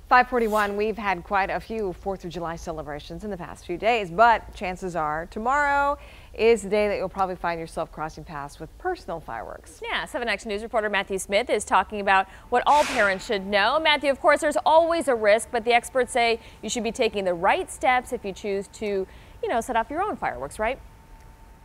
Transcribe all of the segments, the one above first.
541, we've had quite a few 4th of July celebrations in the past few days, but chances are tomorrow is the day that you'll probably find yourself crossing paths with personal fireworks. Yeah, 7 Action News reporter Matthew Smith is talking about what all parents should know. Matthew, of course, there's always a risk, but the experts say you should be taking the right steps if you choose to, set off your own fireworks, right?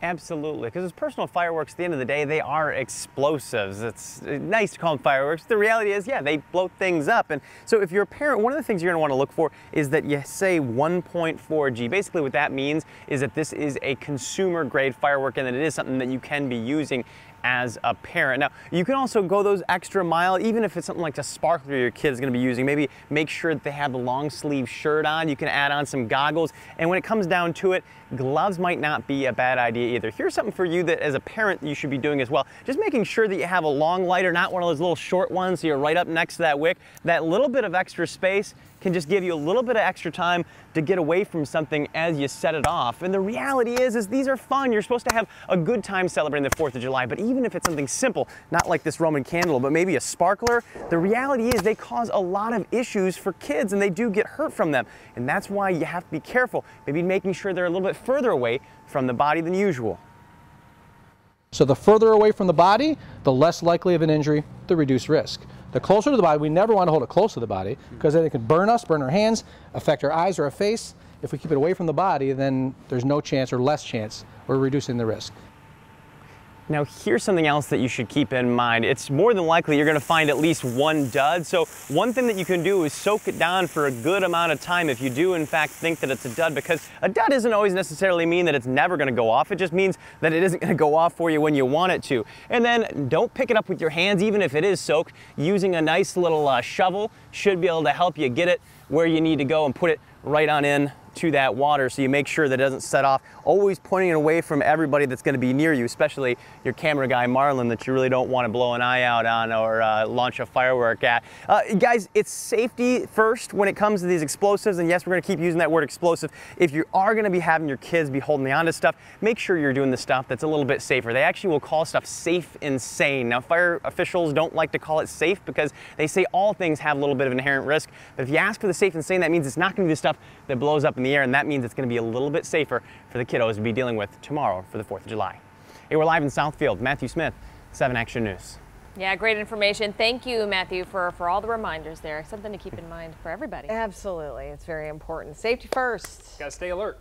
Absolutely, because as personal fireworks, at the end of the day, they are explosives. It's nice to call them fireworks. The reality is, yeah, they blow things up. And so if you're a parent, one of the things you're going to want to look for is that you say 1.4 G. Basically what that means is that this is a consumer grade firework and that it is something that you can be using as a parent. Now, you can also go those extra mile, even if it's something like a sparkler your kid's going to be using. Maybe make sure that they have the long sleeve shirt on. You can add on some goggles. And when it comes down to it, gloves might not be a bad idea either. Here's something for you that as a parent you should be doing as well. Just making sure that you have a long lighter, not one of those little short ones so you're right up next to that wick. That little bit of extra space can just give you a little bit of extra time to get away from something as you set it off. And the reality is these are fun. You're supposed to have a good time celebrating the 4th of July, but even if it's something simple, not like this Roman candle, but maybe a sparkler, the reality is they cause a lot of issues for kids and they do get hurt from them. And that's why you have to be careful, maybe making sure they're a little bit further away from the body than usual. So the further away from the body, the less likely of an injury, the reduced risk. The closer to the body, we never want to hold it close to the body because then it can burn us, burn our hands, affect our eyes or our face. If we keep it away from the body, then there's no chance or less chance we're reducing the risk. Now here's something else that you should keep in mind. It's more than likely you're going to find at least one dud. So one thing that you can do is soak it down for a good amount of time if you do in fact think that it's a dud, because a dud doesn't always necessarily mean that it's never going to go off. It just means that it isn't going to go off for you when you want it to. And then don't pick it up with your hands even if it is soaked. Using a nice little shovel should be able to help you get it where you need to go and put it right on in to that water so you make sure that it doesn't set off. Always pointing it away from everybody that's going to be near you, especially your camera guy Marlon that you really don't want to blow an eye out on or launch a firework at. Guys, it's safety first when it comes to these explosives, and yes, we're going to keep using that word explosive. If you are going to be having your kids be holding on to stuff, make sure you're doing the stuff that's a little bit safer. They actually will call stuff safe and sane. Now, fire officials don't like to call it safe because they say all things have a little bit of inherent risk, but if you ask for the safe and sane, that means it's not going to be the stuff that blows up in the air, and that means it's going to be a little bit safer for the kiddos to be dealing with tomorrow for the 4th of July. Hey, we're live in Southfield. Matthew Smith, 7 Action News. Yeah, great information. Thank you, Matthew, for all the reminders there. Something to keep in mind for everybody. Absolutely. It's very important. Safety first. Got to stay alert.